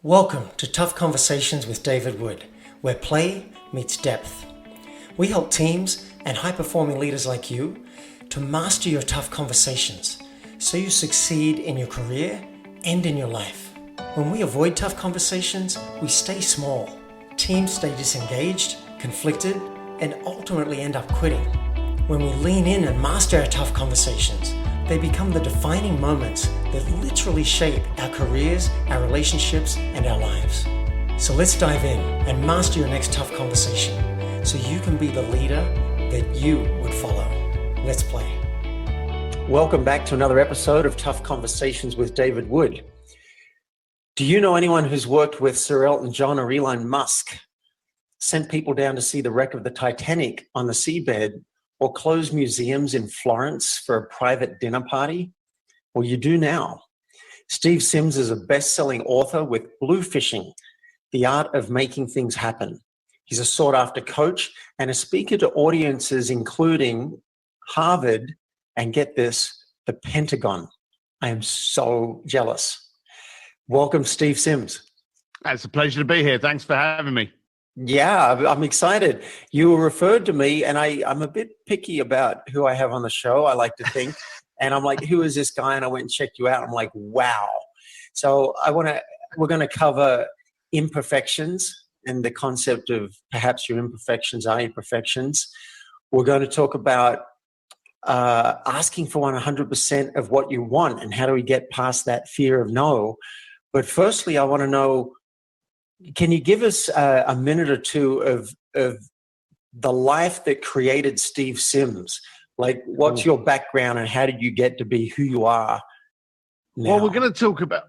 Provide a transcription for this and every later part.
Welcome to Tough Conversations with David Wood, where play meets depth. We help teams and high-performing leaders like you to master your tough conversations so you succeed in your career and in your life. When we avoid tough conversations, we stay small. Teams stay disengaged, conflicted, and ultimately end up quitting. When we lean in and master our tough conversations, they become the defining moments that literally shape our careers, our relationships, and our lives. So let's dive in and master your next tough conversation so you can be the leader that you would follow. Let's play. Welcome back to another episode of Tough Conversations with David Wood. Do you know anyone who's worked with Sir Elton John or Elon Musk, sent people down to see the wreck of the Titanic on the seabed, or closed museums in Florence for a private dinner party? Well, you do now. Steve Sims is a best-selling author with BLUEFISHING, The Art of Making Things Happen. He's a sought-after coach and a speaker to audiences including Harvard and, get this, the Pentagon. I am so jealous. Welcome, Steve Sims. It's a pleasure to be here. Thanks for having me. Yeah, I'm excited. You were referred to me, and I'm a bit picky about who I have on the show, I like to think. And I'm like, who is this guy? And I went and checked you out. I'm like, wow. So we're going to cover imperfections and the concept of perhaps your imperfections are imperfections. We're going to talk about asking for 100% of what you want and how do we get past that fear of no. But firstly, I want to know, can you give us a minute or two of the life that created Steve Sims? Like, what's your background and how did you get to be who you are now? Well, we're going to talk about,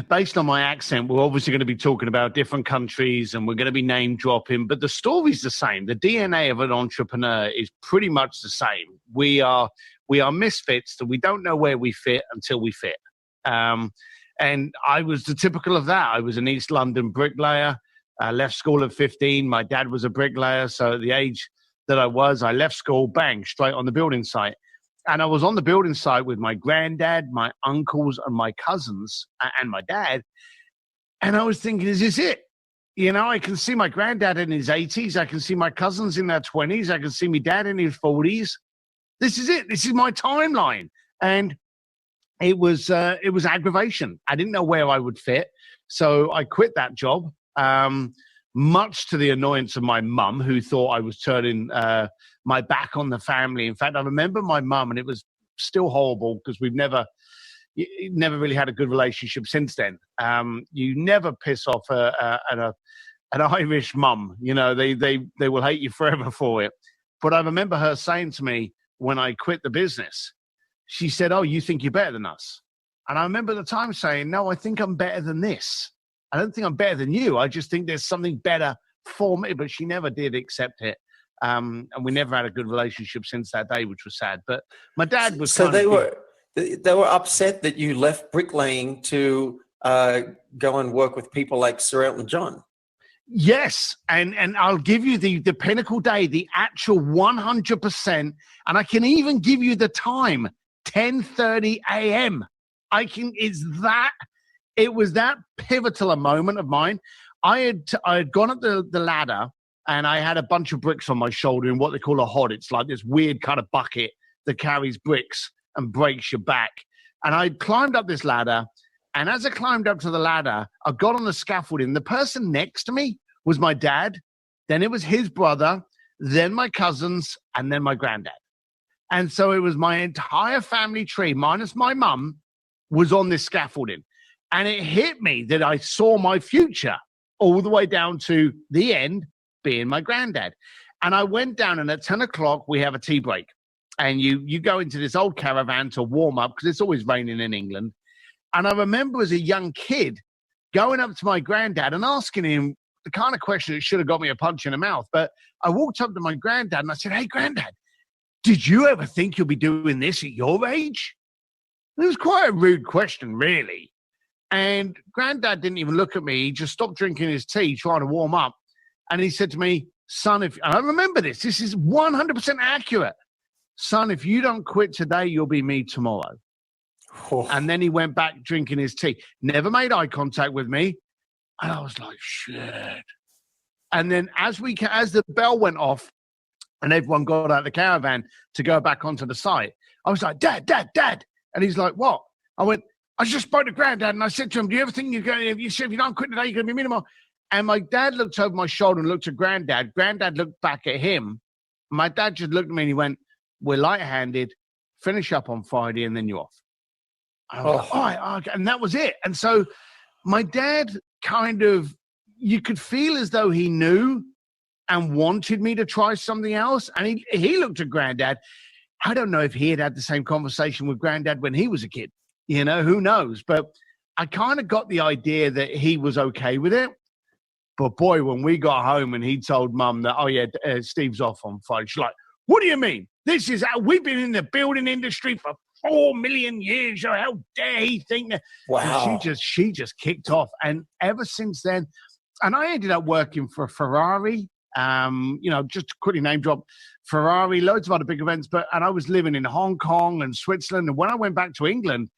based on my accent, we're obviously going to be talking about different countries and we're going to be name dropping, but the story's the same. The DNA of an entrepreneur is pretty much the same. We are misfits that we don't know where we fit until we fit. And I was the typical of that. I was an East London bricklayer. I left school at 15. My dad was a bricklayer. So at the age that I left school, bang, straight on the building site. And I was on the building site with my granddad, my uncles, and my cousins, and my dad. And I was thinking, is this it? You know, I can see my granddad in his 80s. I can see my cousins in their 20s. I can see my dad in his 40s. This is it. This is my timeline. And it was aggravation. I didn't know where I would fit. So I quit that job, much to the annoyance of my mum, who thought I was turning my back on the family. In fact, I remember my mum, and it was still horrible because we've never really had a good relationship since then. You never piss off an Irish mum. You know, they will hate you forever for it. But I remember her saying to me when I quit the business, she said, "Oh, you think you're better than us?" And I remember the time saying, "No, I think I'm better than this. I don't think I'm better than you. I just think there's something better for me." But she never did accept it. And we never had a good relationship since that day, which was sad. But my dad was they were upset that you left bricklaying to go and work with people like Sir Elton John. Yes, and I'll give you the pinnacle day, the actual 100%, and I can even give you the time, 10:30 a.m. It was that pivotal a moment of mine. I had gone up the ladder and I had a bunch of bricks on my shoulder in what they call a hod. It's like this weird kind of bucket that carries bricks and breaks your back. And I climbed up this ladder. And as I climbed up to the ladder, I got on the scaffolding. The person next to me was my dad. Then it was his brother, then my cousins, and then my granddad. And so it was my entire family tree, minus my mum, was on this scaffolding. And it hit me that I saw my future all the way down to the end being my granddad. And I went down, and at 10 o'clock, we have a tea break. And you go into this old caravan to warm up because it's always raining in England. And I remember as a young kid going up to my granddad and asking him the kind of question that should have got me a punch in the mouth. But I walked up to my granddad and I said, "Hey, granddad, did you ever think you'll be doing this at your age?" It was quite a rude question, really. And granddad didn't even look at me. He just stopped drinking his tea, trying to warm up. And he said to me, "Son, and I remember this is 100% accurate. Son, if you don't quit today, you'll be me tomorrow." Oh. And then he went back drinking his tea. Never made eye contact with me. And I was like, shit. And then as the bell went off and everyone got out of the caravan to go back onto the site, I was like, Dad, Dad, Dad. And he's like, what? I went, I just spoke to Granddad and I said to him, do you ever think you're going to, if you don't quit today, you're going to be minimal? And my dad looked over my shoulder and looked at Granddad. Granddad looked back at him. My dad just looked at me and he went, we're light-handed, finish up on Friday and then you're off. And I was like, all right, okay. And that was it. And so my dad kind of, you could feel as though he knew and wanted me to try something else. And he looked at Granddad. I don't know if he had the same conversation with Granddad when he was a kid. You know, who knows? But I kind of got the idea that he was okay with it. But boy, when we got home and he told Mum that, oh yeah, Steve's off on Friday, she's like, what do you mean? This is how we've been in the building industry for 4 million years. How dare he think that? Wow. And she just kicked off. And ever since then, and I ended up working for Ferrari, you know, just to quickly name drop Ferrari, loads of other big events. And I was living in Hong Kong and Switzerland. And when I went back to England,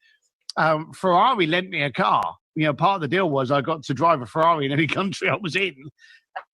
Ferrari lent me a car. You know, part of the deal was I got to drive a Ferrari in any country I was in.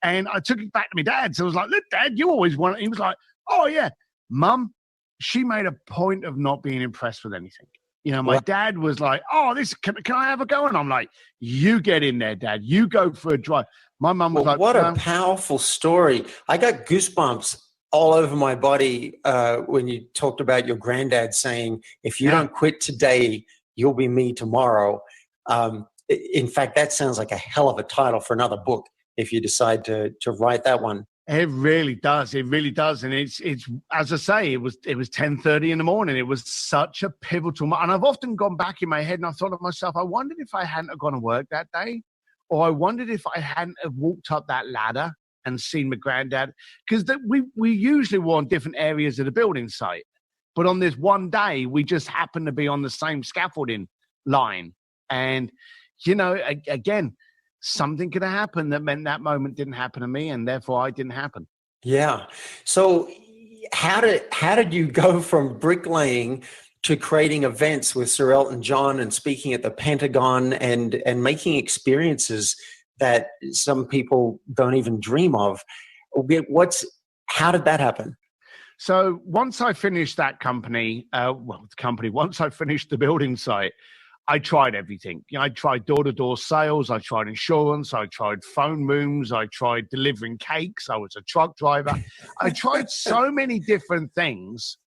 And I took it back to my dad. So I was like, look, Dad, you always want it. He was like, oh, yeah. Mum, she made a point of not being impressed with anything. You know, my dad was like, oh, can I have a go? And I'm like, you get in there, Dad. You go for a drive. My mum was like, what a powerful story. I got goosebumps all over my body when you talked about your granddad saying, if you don't quit today, you'll be me tomorrow. In fact, that sounds like a hell of a title for another book if you decide to write that one. It really does. It really does. And it's as I say, it was 10:30 in the morning. It was such a pivotal moment. And I've often gone back in my head and I thought to myself, I wondered if I hadn't have gone to work that day, or I wondered if I hadn't have walked up that ladder and seen my granddad. Because we usually were on different areas of the building site. But on this one day, we just happened to be on the same scaffolding line. And, you know, again, something could have happened that meant that moment didn't happen to me, and therefore I didn't happen. Yeah. So how did you go from bricklaying to creating events with Sir Elton John and speaking at the Pentagon and making experiences that some people don't even dream of? How did that happen? So once I finished that company, once I finished the building site, I tried everything. You know, I tried door-to-door sales. I tried insurance. I tried phone booms. I tried delivering cakes. I was a truck driver. I tried so many different things.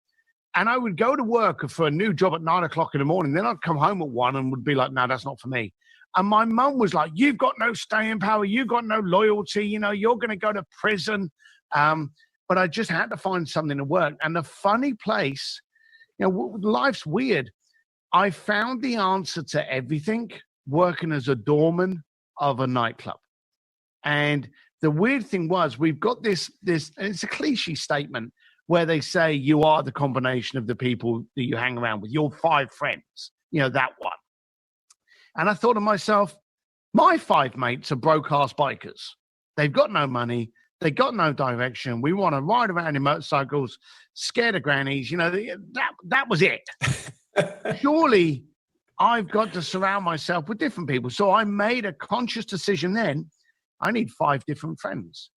And I would go to work for a new job at 9 o'clock in the morning. Then I'd come home at 1 and would be like, no, that's not for me. And my mum was like, you've got no staying power. You've got no loyalty. You know, you're going to go to prison. But I just had to find something to work. And the funny place, you know, life's weird. I found the answer to everything working as a doorman of a nightclub. And the weird thing was, we've got this, and it's a cliche statement where they say you are the combination of the people that you hang around with, your 5 friends, you know, that one. And I thought to myself, my 5 mates are broke-ass bikers. They've got no money. They got no direction. We want to ride around in motorcycles, scare the grannies. You know, that was it. Surely I've got to surround myself with different people. So I made a conscious decision then. I need 5 different friends.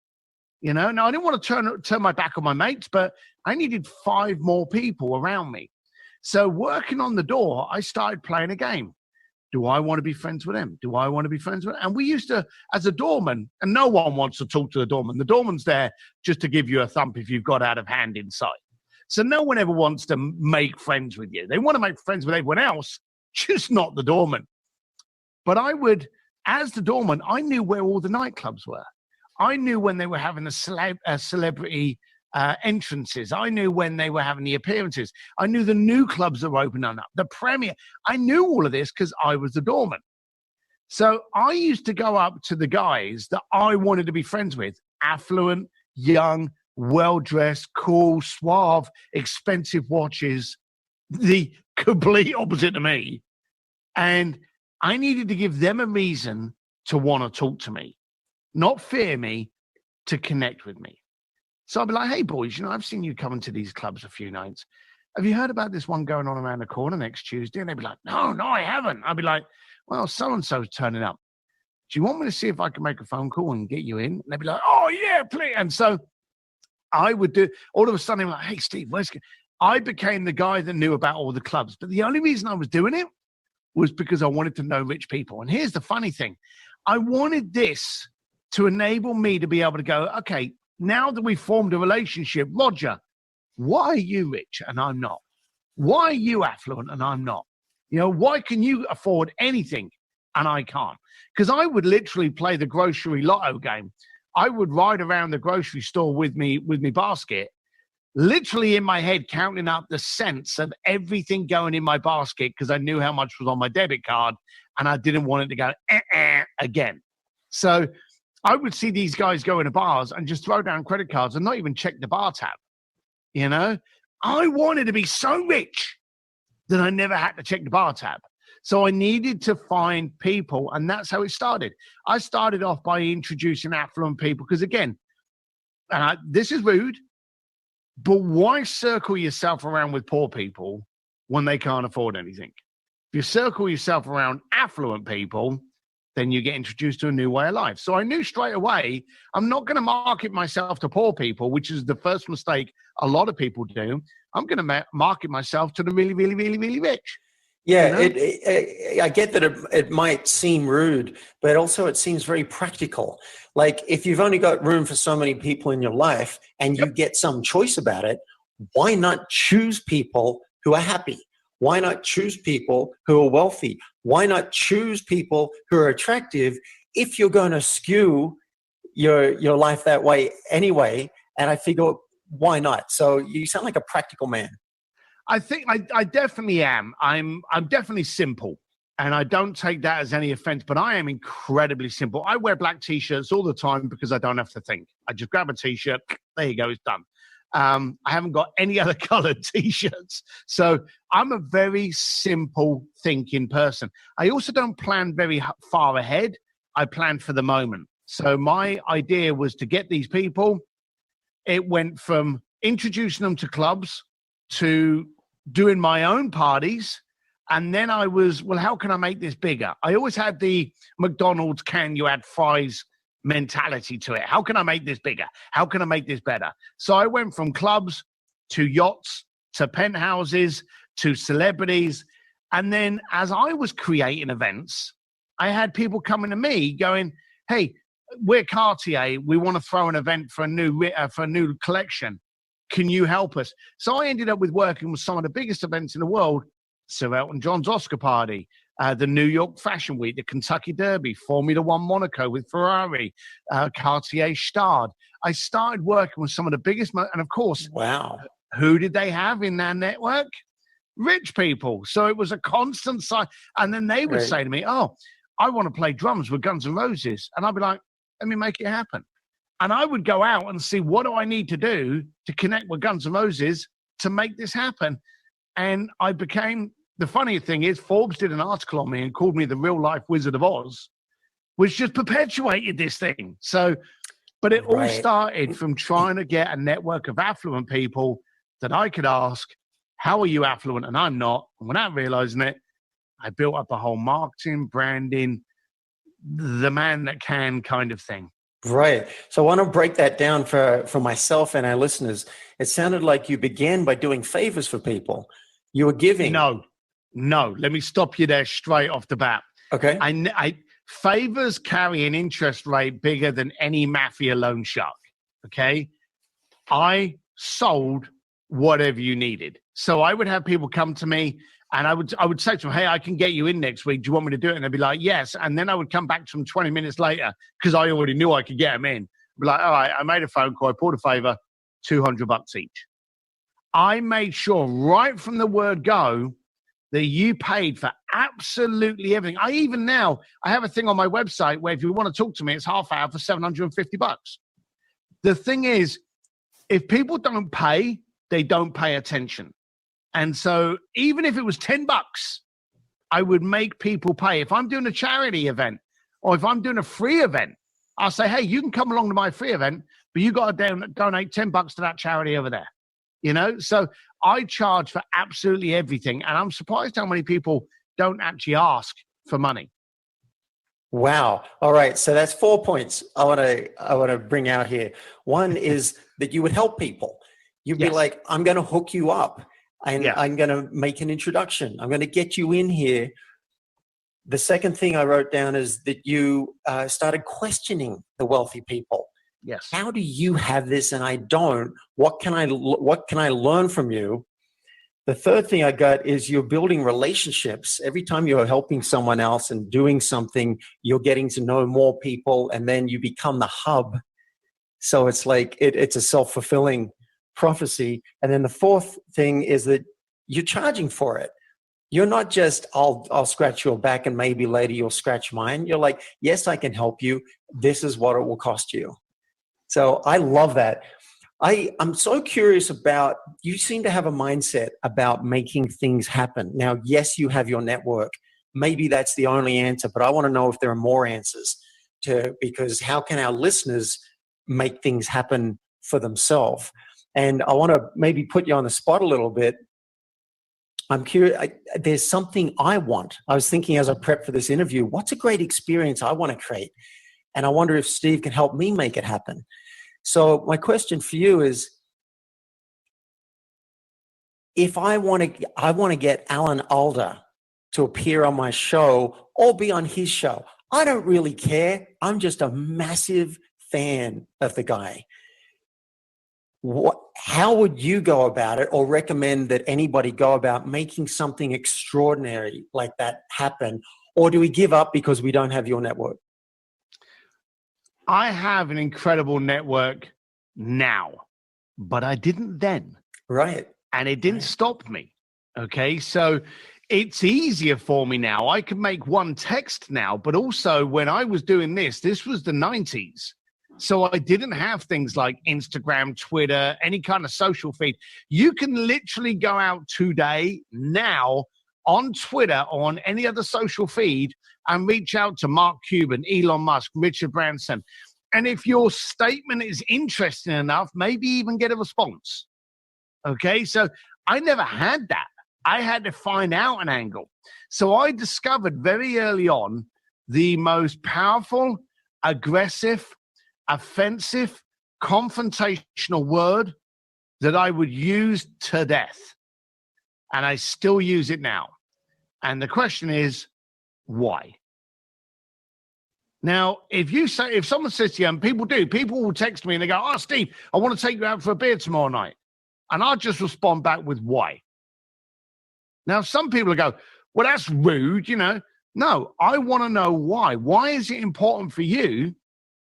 You know, now I didn't want to turn my back on my mates, but I needed 5 more people around me. So working on the door, I started playing a game. Do I want to be friends with them? Do I want to be friends with them? And we used to, as a doorman, and no one wants to talk to the doorman. The doorman's there just to give you a thump if you've got out of hand inside. So no one ever wants to make friends with you. They want to make friends with everyone else, just not the doorman. But I would, as the doorman, I knew where all the nightclubs were. I knew when they were having celebrity entrances. I knew when they were having the appearances. I knew the new clubs that were opening up, the premiere. I knew all of this because I was the doorman. So I used to go up to the guys that I wanted to be friends with, affluent, young, well-dressed, cool, suave, expensive watches, the complete opposite to me. And I needed to give them a reason to want to talk to me, not fear me, to connect with me. So I'd be like, hey, boys, you know, I've seen you coming to these clubs a few nights. Have you heard about this one going on around the corner next Tuesday? And they'd be like, no, I haven't. I'd be like, well, so-and-so's turning up. do you want me to see if I can make a phone call and get you in? And they'd be like, oh, yeah, please. And so I would do, all of a sudden, I'm like, hey, Steve, I became the guy that knew about all the clubs. But the only reason I was doing it was because I wanted to know rich people. And here's the funny thing. I wanted this to enable me to be able to go, okay, now that we've formed a relationship, Roger, why are you rich and I'm not? Why are you affluent and I'm not? You know, why can you afford anything and I can't? Because I would literally play the grocery lotto game. I would ride around the grocery store with me basket, literally in my head, counting up the cents of everything going in my basket because I knew how much was on my debit card and I didn't want it to go again. So I would see these guys go into bars and just throw down credit cards and not even check the bar tab. You know, I wanted to be so rich that I never had to check the bar tab. So I needed to find people, and that's how it started. I started off by introducing affluent people because, again, this is rude, but why circle yourself around with poor people when they can't afford anything? If you circle yourself around affluent people, then you get introduced to a new way of life. So I knew straight away, I'm not going to market myself to poor people, which is the first mistake a lot of people do. I'm going to market myself to the really, really, really, really rich. Yeah, you know? I get that it might seem rude, but also it seems very practical. Like if you've only got room for so many people in your life and you get some choice about it, why not choose people who are happy? Why not choose people who are wealthy? Why not choose people who are attractive if you're going to skew your life that way anyway? And I figure, why not? So you sound like a practical man. I think I definitely am. I'm definitely simple, and I don't take that as any offense, but I am incredibly simple. I wear black T-shirts all the time because I don't have to think. I just grab a T-shirt. There you go. It's done. I haven't got any other colored T-shirts. So I'm a very simple thinking person. I also don't plan very far ahead. I plan for the moment. So my idea was to get these people. It went from introducing them to clubs to doing my own parties. And then I was, well, how can I make this bigger? I always had the McDonald's can you add fries mentality to it. How can I make this bigger? How can I make this better? So I went from clubs to yachts to penthouses to celebrities. And then as I was creating events, I had people coming to me going, hey, we're Cartier. We want to throw an event for a new collection. Can you help us? So I ended up with working with some of the biggest events in the world, Sir Elton John's Oscar party, the New York Fashion Week, the Kentucky Derby, Formula One Monaco with Ferrari, Cartier Stade. I started working with some of the biggest, and of course, wow, who did they have in their network? Rich people. So it was a constant side. And then they would say to me, oh, I want to play drums with Guns N' Roses. And I'd be like, let me make it happen. And I would go out and see what do I need to do to connect with Guns N' Roses to make this happen. And I became, the funny thing is, Forbes did an article on me and called me the real life Wizard of Oz, which just perpetuated this thing. So, but it all started from trying to get a network of affluent people that I could ask, how are you affluent? And I'm not. And without realizing it, I built up a whole marketing, branding, the man that can kind of thing. Right. So I want to break that down for myself and our listeners. It sounded like you began by doing favors for people. You were giving. No. Let me stop you there straight off the bat. Okay. Favors carry an interest rate bigger than any mafia loan shark. Okay. I sold whatever you needed. So I would have people come to me and I would say to them, hey, I can get you in next week. Do you want me to do it? And they'd be like, yes. And then I would come back to them 20 minutes later because I already knew I could get them in. I'd be like, all right, I made a phone call. I pulled a favor, $200 each. I made sure right from the word go that you paid for absolutely everything. I have a thing on my website where if you want to talk to me, it's half hour for $750. The thing is, if people don't pay, they don't pay attention. And so even if it was $10, I would make people pay. If I'm doing a charity event or if I'm doing a free event, I'll say, hey, you can come along to my free event, but you got to donate $10 to that charity over there. You know, so I charge for absolutely everything. And I'm surprised how many people don't actually ask for money. Wow. All right. So that's 4 points I want to bring out here. One is that you would help people. You'd be Yes. like, I'm going to hook you up and Yeah. I'm going to make an introduction. I'm going to get you in here. The second thing I wrote down is that you started questioning the wealthy people. Yes. How do you have this and I don't? What can I learn from you? The third thing I got is you're building relationships. Every time you're helping someone else and doing something, you're getting to know more people, and then you become the hub. So it's like it's a self-fulfilling prophecy. And then the fourth thing is that you're charging for it. You're not just, I'll scratch your back and maybe later you'll scratch mine. You're like, yes, I can help you. This is what it will cost you. So I love that. I'm so curious about, you seem to have a mindset about making things happen. Now, yes, you have your network. Maybe that's the only answer, but I want to know if there are more answers because how can our listeners make things happen for themselves? And I want to maybe put you on the spot a little bit. I'm curious, there's something I want. I was thinking as I prepped for this interview, what's a great experience I want to create? And I wonder if Steve can help me make it happen. So my question for you is, if I want to get Alan Alda to appear on my show or be on his show, I don't really care. I'm just a massive fan of the guy. How would you go about it, or recommend that anybody go about making something extraordinary like that happen? Or do we give up because we don't have your network? I have an incredible network now, but I didn't then. Right. And it didn't stop me. Okay. So it's easier for me now. I can make one text now, but also when I was doing this was the 90s. So I didn't have things like Instagram, Twitter, any kind of social feed. You can literally go out today, now, on Twitter or on any other social feed and reach out to Mark Cuban, Elon Musk, Richard Branson. And if your statement is interesting enough, maybe even get a response. Okay, so I never had that. I had to find out an angle. So I discovered very early on the most powerful, aggressive, offensive, confrontational word that I would use to death. And I still use it now. And the question is, why? Now, if someone says to you, and people will text me and they go, "Oh, Steve, I want to take you out for a beer tomorrow night." And I'll just respond back with why. Now, some people go, "Well, that's rude, you know." No, I want to know why. Why is it important for you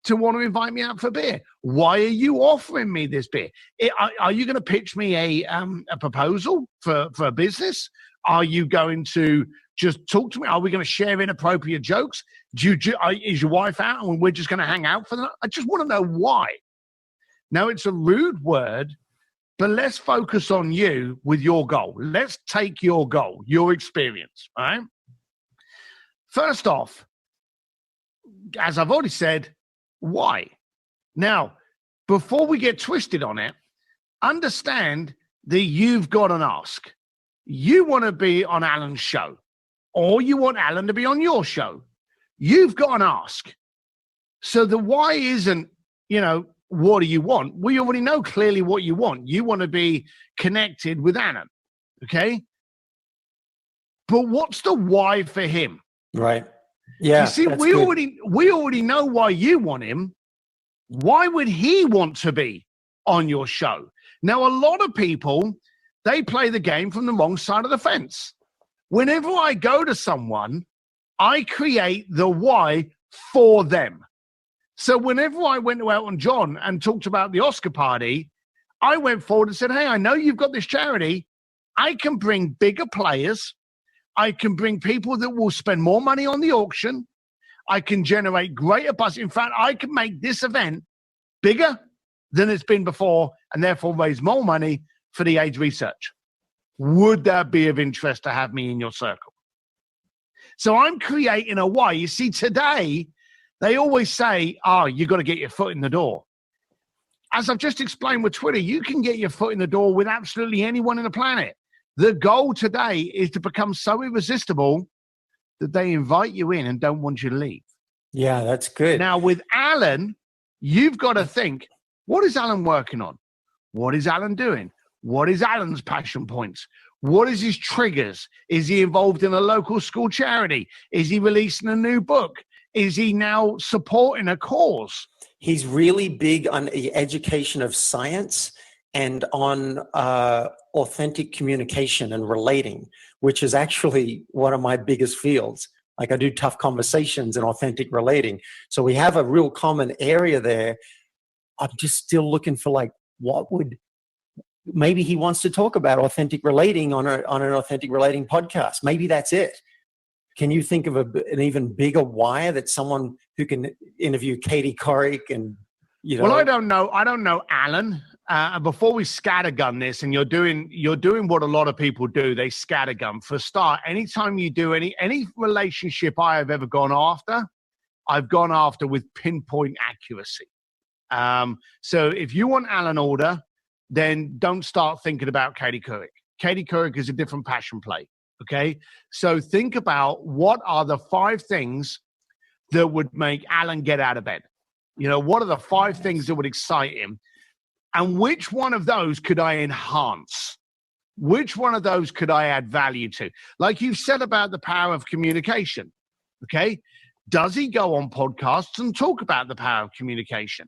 to want to invite me out for a beer? Why are you offering me this beer? Are you going to pitch me a proposal for a business? Are you going to just talk to me? Are we going to share inappropriate jokes? Is your wife out and we're just going to hang out for the night? I just want to know why. Now, it's a rude word, but let's focus on you with your goal. Let's take your goal, your experience, all right? First off, as I've already said, why? Now, before we get twisted on it, understand that you've got an ask. You want to be on Alan's show, or you want Alan to be on your show. You've got an ask. So the why isn't, what do you want? We already know clearly what you want. You want to be connected with Alan, okay? But what's the why for him? Right. Yeah. You see, we already know why you want him. Why would he want to be on your show? Now, a lot of people, they play the game from the wrong side of the fence. Whenever I go to someone, I create the why for them. So whenever I went to Elton John and talked about the Oscar party, I went forward and said, "Hey, I know you've got this charity. I can bring bigger players. I can bring people that will spend more money on the auction. I can generate greater buzz. In fact, I can make this event bigger than it's been before and therefore raise more money for the AIDS research. Would that be of interest to have me in your circle?" So I'm creating a why. You see, today, they always say, you got to get your foot in the door. As I've just explained with Twitter, you can get your foot in the door with absolutely anyone on the planet. The goal today is to become so irresistible that they invite you in and don't want you to leave. Yeah, that's good. Now, with Alan, you've got to think, what is Alan working on? What is Alan doing? What is Alan's passion points? What is his triggers? Is he involved in a local school charity? Is he releasing a new book? Is he now supporting a cause? He's really big on the education of science and on authentic communication and relating, which is actually one of my biggest fields. Like I do tough conversations and authentic relating. So we have a real common area there. I'm just still looking for like, what would, maybe he wants to talk about authentic relating on an authentic relating podcast. Maybe that's it. Can you think of an even bigger why that someone who can interview Katie Couric and, you know? Well, I don't know, Alan. Before we scattergun this, and you're doing what a lot of people do. They scattergun. For a start, anytime you do any relationship I have ever gone after, I've gone after with pinpoint accuracy. So if you want Alan Alda, then don't start thinking about Katie Couric. Katie Couric is a different passion play. Okay, so think about what are the 5 things that would make Alan get out of bed. You know, what are the 5 things that would excite him? And which one of those could I enhance? Which one of those could I add value to? Like you said about the power of communication. Okay, does he go on podcasts and talk about the power of communication?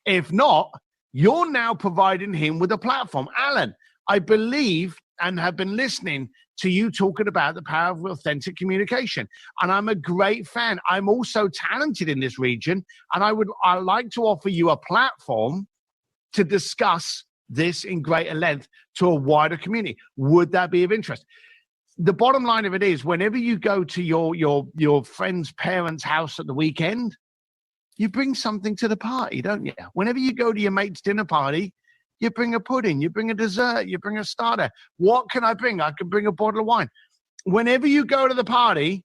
If not, you're now providing him with a platform. Alan, I believe and have been listening to you talking about the power of authentic communication. And I'm a great fan. I'm also talented in this region. And I'd like to offer you a platform to discuss this in greater length to a wider community. Would that be of interest? The bottom line of it is, whenever you go to your friend's parents' house at the weekend, you bring something to the party, don't you? Whenever you go to your mate's dinner party, you bring a pudding, you bring a dessert, you bring a starter. What can I bring? I can bring a bottle of wine. Whenever you go to the party,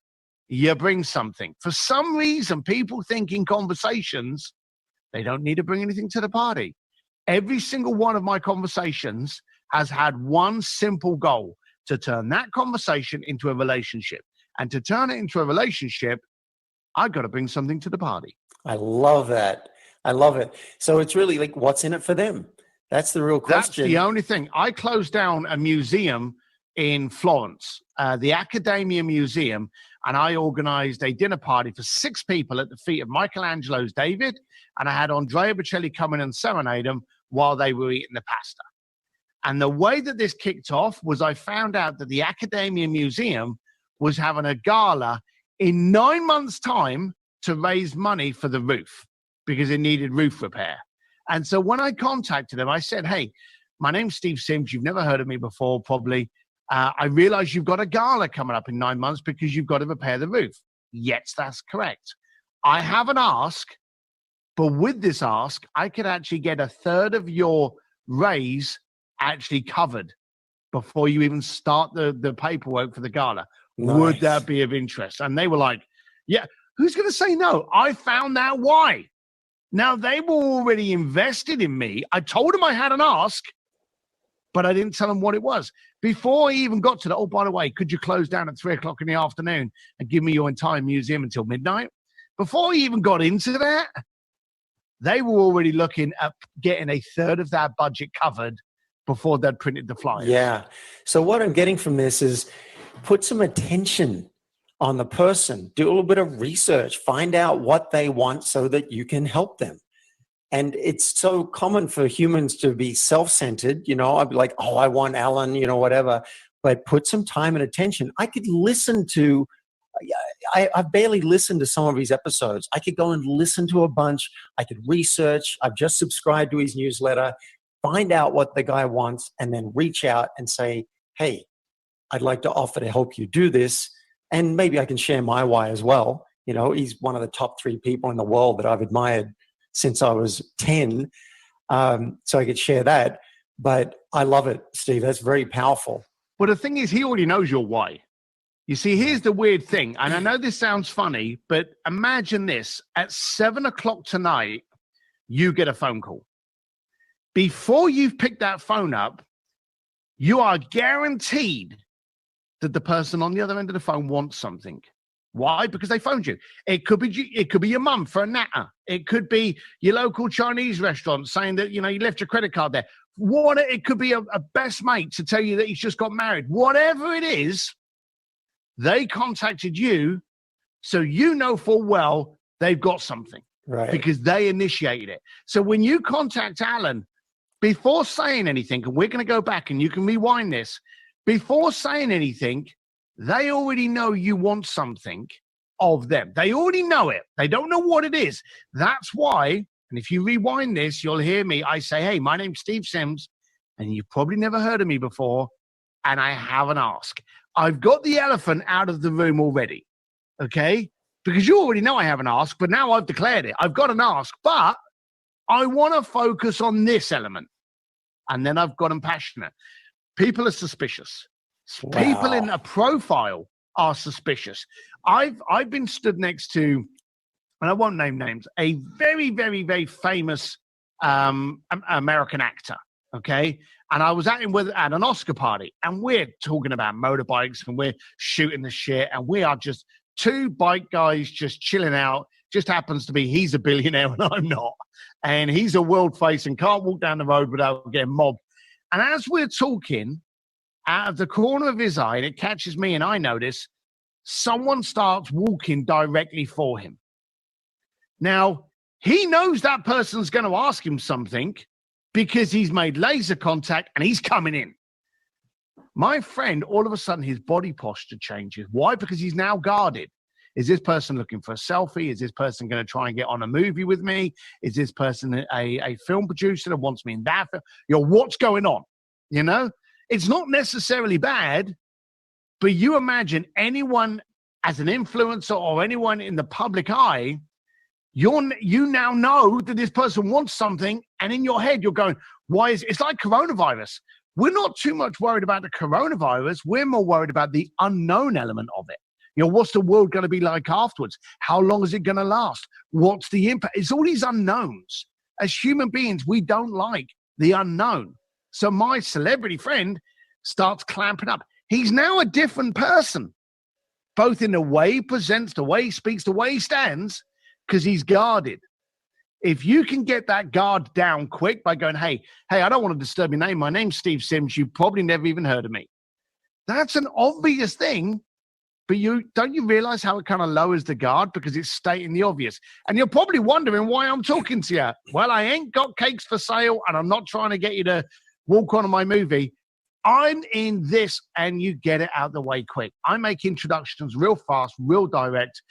you bring something. For some reason, people think in conversations, they don't need to bring anything to the party. Every single one of my conversations has had one simple goal: to turn that conversation into a relationship. And to turn it into a relationship, I've got to bring something to the party. I love that. I love it. So it's really like, what's in it for them? That's the real question. That's the only thing. I closed down a museum in Florence, the Accademia Museum, and I organized a dinner party for 6 people at the feet of Michelangelo's David, and I had Andrea Bocelli come in and serenade them while they were eating the pasta. And the way that this kicked off was I found out that the Accademia Museum was having a gala in 9 months' time to raise money for the roof because it needed roof repair. And so when I contacted them, I said, hey, my name's Steve Sims. You've never heard of me before, probably. I realize you've got a gala coming up in 9 months because you've got to repair the roof. Yes, that's correct. I have an ask, but with this ask, I could actually get 1/3 of your raise actually covered before you even start the paperwork for the gala. Nice. Would that be of interest? And they were like, yeah, who's going to say no? I found out why. Now, they were already invested in me. I told them I had an ask, but I didn't tell them what it was. Before I even got to that, oh, by the way, could you close down at 3 o'clock in the afternoon and give me your entire museum until midnight? Before I even got into that, they were already looking at getting 1/3 of that budget covered before they'd printed the flyers. Yeah. So what I'm getting from this is put some attention on the person, do a little bit of research, find out what they want so that you can help them. And it's so common for humans to be self-centered. You know, I'd be like, oh, I want Alan, you know, whatever. But put some time and attention. I could listen to, I've barely listened to some of his episodes. I could go and listen to a bunch. I could research. I've just subscribed to his newsletter, find out what the guy wants, and then reach out and say, hey, I'd like to offer to help you do this. And maybe I can share my why as well. You know, he's one of the top 3 people in the world that I've admired since I was 10. So I could share that. But I love it, Steve. That's very powerful. Well, the thing is, he already knows your why. You see, here's the weird thing. And I know this sounds funny, but imagine this. At 7 o'clock tonight, you get a phone call. Before you've picked that phone up, you are guaranteed that the person on the other end of the phone wants something. Why? Because they phoned you. It could be your mum for a natter. It could be your local Chinese restaurant saying that, you left your credit card there. It could be a best mate to tell you that he's just got married. Whatever it is, they contacted you, so you know full well they've got something. Right. Because they initiated it. So when you contact Alan, before saying anything, and we're going to go back and you can rewind this, before saying anything, they already know you want something of them. They already know it. They don't know what it is. That's why, and if you rewind this, you'll hear me. I say, hey, my name's Steve Sims, and you've probably never heard of me before, and I have an ask. I've got the elephant out of the room already, okay? Because you already know I have an ask, but now I've declared it. I've got an ask, but I want to focus on this element. And then I've gotten passionate. People are suspicious. Wow. People in a profile are suspicious. I've been stood next to, and I won't name names, a very, very, very famous American actor, okay? And I was at an Oscar party, and we're talking about motorbikes, and we're shooting the shit, and we are just two bike guys just chilling out. Just happens to be he's a billionaire and I'm not. And he's a world face and can't walk down the road without getting mobbed. And as we're talking, out of the corner of his eye, and it catches me and I notice, someone starts walking directly for him. Now, he knows that person's going to ask him something because he's made laser contact and he's coming in. My friend, all of a sudden, his body posture changes. Why? Because he's now guarded. Is this person looking for a selfie? Is this person going to try and get on a movie with me? Is this person a film producer that wants me in that film? What's going on? It's not necessarily bad, but you imagine anyone as an influencer or anyone in the public eye, you now know that this person wants something, and in your head, you're going, why is it's like coronavirus? We're not too much worried about the coronavirus. We're more worried about the unknown element of it. What's the world going to be like afterwards? How long is it going to last? What's the impact? It's all these unknowns. As human beings, we don't like the unknown. So my celebrity friend starts clamping up. He's now a different person, both in the way he presents, the way he speaks, the way he stands, because he's guarded. If you can get that guard down quick by going, hey, I don't want to disturb your name. My name's Steve Sims. You probably never even heard of me. That's an obvious thing, but don't you realize how it kind of lowers the guard because it's stating the obvious? And you're probably wondering why I'm talking to you. Well, I ain't got cakes for sale, and I'm not trying to get you to walk on my movie. I'm in this, and you get it out the way quick. I make introductions real fast, real direct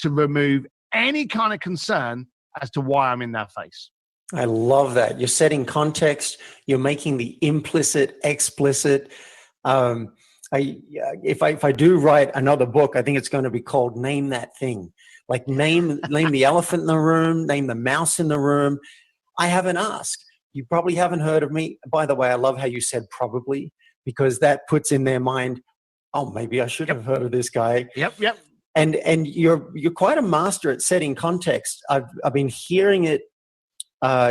to remove any kind of concern as to why I'm in their face. I love that. You're setting context. You're making the implicit explicit. If I do write another book, I think it's going to be called Name That Thing. Like name the elephant in the room, name the mouse in the room. I have an ask. You probably haven't heard of me. By the way, I love how you said probably, because that puts in their mind, oh, maybe I should have heard of this guy. Yep. And you're quite a master at setting context. I've been hearing it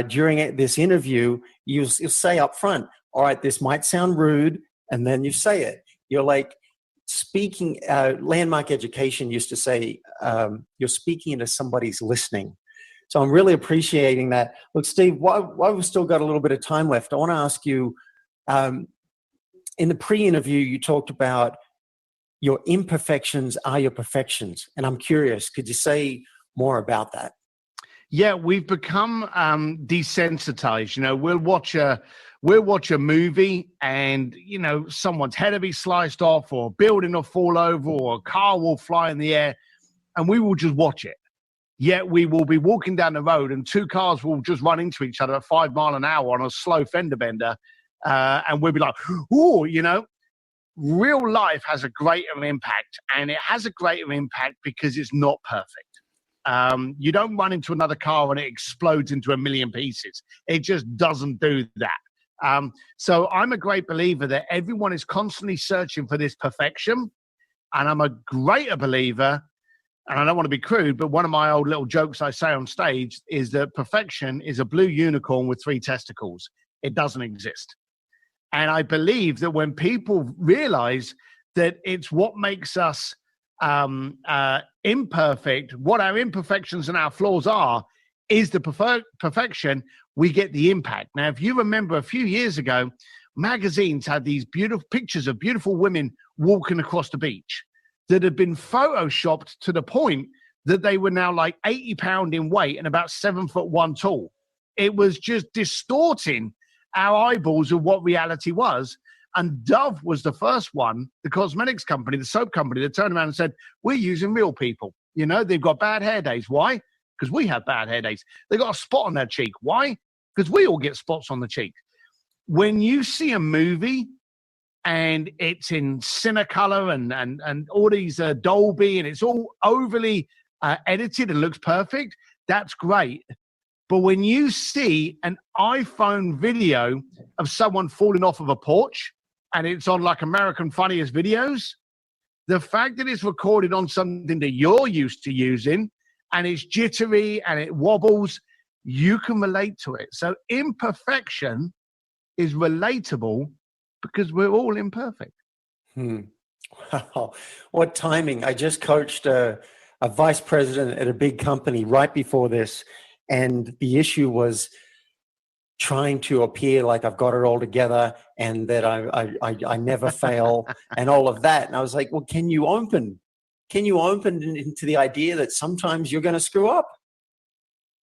during this interview. You'll say up front, all right, this might sound rude, and then you say it. You're like speaking. Landmark Education used to say, you're speaking into somebody's listening. So I'm really appreciating that. Look, Steve, while we've still got a little bit of time left, I want to ask you, in the pre-interview, you talked about your imperfections are your perfections. And I'm curious, could you say more about that? Yeah, we've become desensitized. We'll watch a movie and, someone's head will be sliced off, or a building will fall over, or a car will fly in the air, and we will just watch it. Yet we will be walking down the road and two cars will just run into each other at 5 miles an hour on a slow fender bender. And we'll be like, ooh, real life has a greater impact, and it has a greater impact because it's not perfect. You don't run into another car and it explodes into a million pieces. It just doesn't do that. So I'm a great believer that everyone is constantly searching for this perfection. And I'm a greater believer, and I don't want to be crude, but one of my old little jokes I say on stage is that perfection is a blue unicorn with 3 testicles. It doesn't exist. And I believe that when people realize that it's what makes us imperfect, what our imperfections and our flaws are, is the perfection, we get the impact. Now, if you remember a few years ago, magazines had these beautiful pictures of beautiful women walking across the beach that had been photoshopped to the point that they were now like 80 pounds in weight and about 7'1" tall. It was just distorting our eyeballs of what reality was. And Dove was the first one, the cosmetics company, the soap company, that turned around and said, we're using real people. You know, they've got bad hair days. Why? Because we have bad hair days. They got a spot on their cheek. Why? Because we all get spots on the cheek. When you see a movie and it's in Cinecolor and all these Dolby and it's all overly edited and looks perfect, that's great. But when you see an iPhone video of someone falling off of a porch and it's on like American Funniest Videos, the fact that it's recorded on something that you're used to using and it's jittery and it wobbles, you can relate to it. So imperfection is relatable because we're all imperfect. Wow, what timing. I just coached a vice president at a big company right before this, and the issue was trying to appear like I've got it all together and that I never fail and all of that. And I was like, well, can you open into the idea that sometimes you're going to screw up,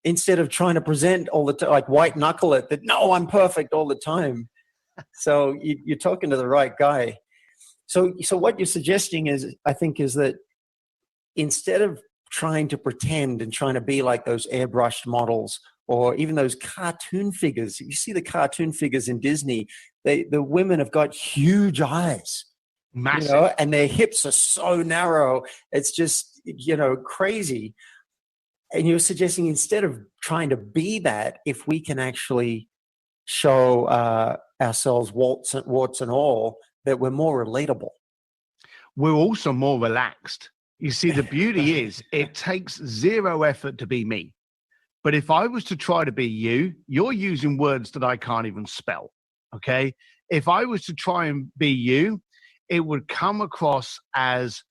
instead of trying to present all the time, like white knuckle it, that no, I'm perfect all the time. So you're talking to the right guy. So what you're suggesting is, I think, is that instead of trying to pretend and trying to be like those airbrushed models or even those cartoon figures, you see the cartoon figures in Disney, the women have got huge eyes, massive, you know, and their hips are so narrow. It's just, you know, crazy. And you're suggesting instead of trying to be that, if we can actually show ourselves warts and all, that we're more relatable. We're also more relaxed. You see, the beauty is it takes zero effort to be me. But if I was to try to be you, you're using words that I can't even spell, okay? If I was to try and be you, it would come across as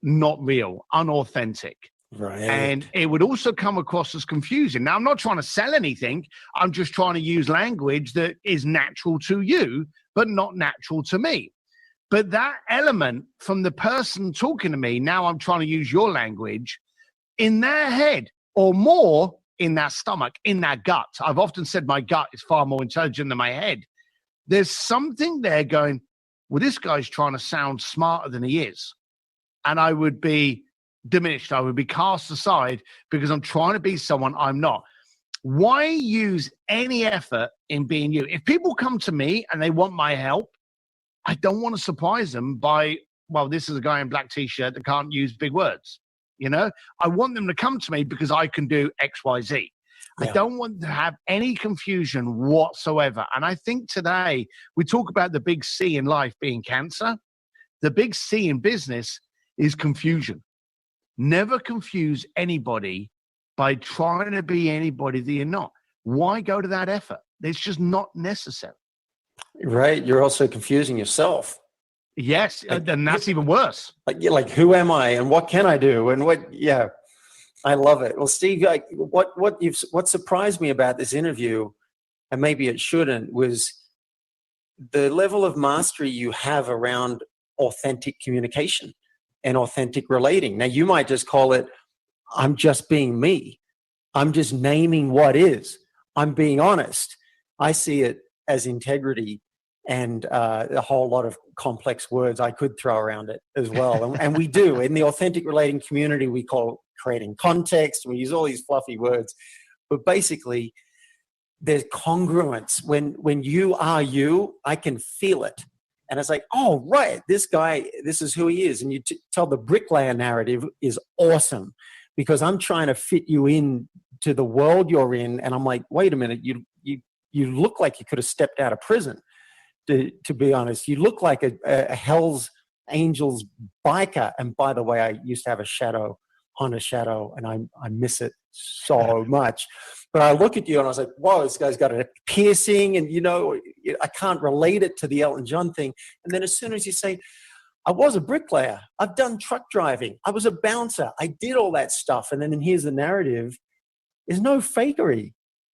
not real, unauthentic. Right. And it would also come across as confusing. Now, I'm not trying to sell anything. I'm just trying to use language that is natural to you, but not natural to me. But that element from the person talking to me, now I'm trying to use your language, in their head, or more in their stomach, in their gut. I've often said my gut is far more intelligent than my head. There's something there going, well, this guy's trying to sound smarter than he is. And I would be diminished. I would be cast aside because I'm trying to be someone I'm not. Why use any effort in being you? If people come to me and they want my help, I don't want to surprise them by, well, this is a guy in black t-shirt that can't use big words. You know, I want them to come to me because I can do X, Y, Z. Yeah. I don't want to have any confusion whatsoever. And I think today we talk about the big C in life being cancer. The big C in business is confusion. Never confuse anybody by trying to be anybody that you're not. Why go to that effort? It's just not necessary. Right. You're also confusing yourself. Yes. And that's even worse. Like, who am I and what can I do? And what, yeah, I love it. Well, Steve, what surprised me about this interview, and maybe it shouldn't, was the level of mastery you have around authentic communication and authentic relating. Now, you might just call it, I'm just being me. I'm just naming what is. I'm being honest. I see it as integrity and a whole lot of complex words I could throw around it as well. And we do. In the authentic relating community, we call creating context. We use all these fluffy words. But basically, there's congruence. When you are you, I can feel it. And it's like, oh, right, this guy, this is who he is. And you tell the bricklayer narrative is awesome because I'm trying to fit you in to the world you're in. And I'm like, wait a minute, you look like you could have stepped out of prison, to be honest. You look like a Hell's Angels biker. And by the way, I used to have a Honda Shadow, and I miss it so much. But I look at you and I was like, whoa, this guy's got a piercing. And, you know, I can't relate it to the Elton John thing. And then as soon as you say, I was a bricklayer. I've done truck driving. I was a bouncer. I did all that stuff. And then here's the narrative. There's no fakery.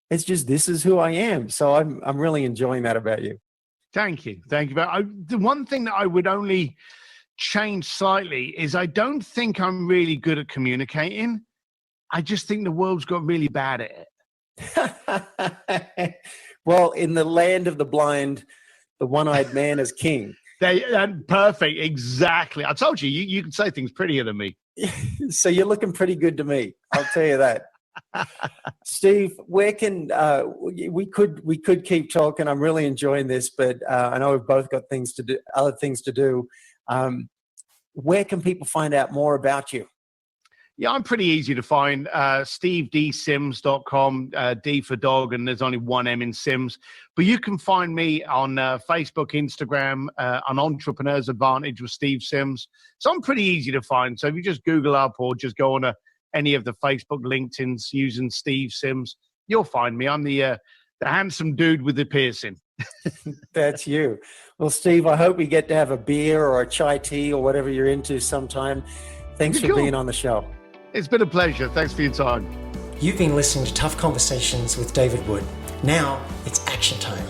It's just, this is who I am. So I'm really enjoying that about you. Thank you. Thank you. But the one thing that I would only change slightly is I don't think I'm really good at communicating. I just think the world's got really bad at it. Well, in the land of the blind, the one-eyed man is king. Perfect. Exactly. I told you, you can say things prettier than me. So you're looking pretty good to me. I'll tell you that. Steve, where can we could keep talking. I'm really enjoying this, but I know we've both got things to do, other things to do. Where can people find out more about you? Yeah, I'm pretty easy to find. stevedsims.com, D for dog, and there's only one M in Sims. But you can find me on Facebook, Instagram, on Entrepreneur's Advantage with Steve Sims. So I'm pretty easy to find. So if you just Google up or just go on any of the Facebook, LinkedIn's using Steve Sims, you'll find me. I'm the handsome dude with the piercing. That's you. Well, Steve, I hope we get to have a beer or a chai tea or whatever you're into sometime. Thanks for being on the show. It's been a pleasure. Thanks for your time. You've been listening to Tough Conversations with David Wood. Now it's action time.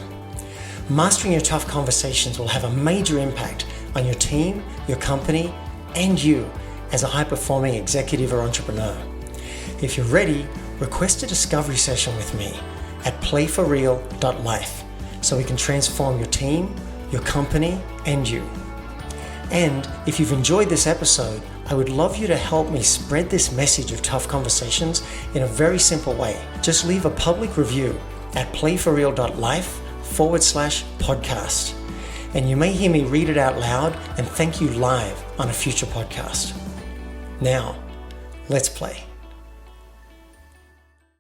Mastering your tough conversations will have a major impact on your team, your company, and you as a high-performing executive or entrepreneur. If you're ready, request a discovery session with me at playforreal.life so we can transform your team, your company, and you. And if you've enjoyed this episode, I would love you to help me spread this message of tough conversations in a very simple way. Just leave a public review at playforreal.life/podcast. And you may hear me read it out loud and thank you live on a future podcast. Now, let's play.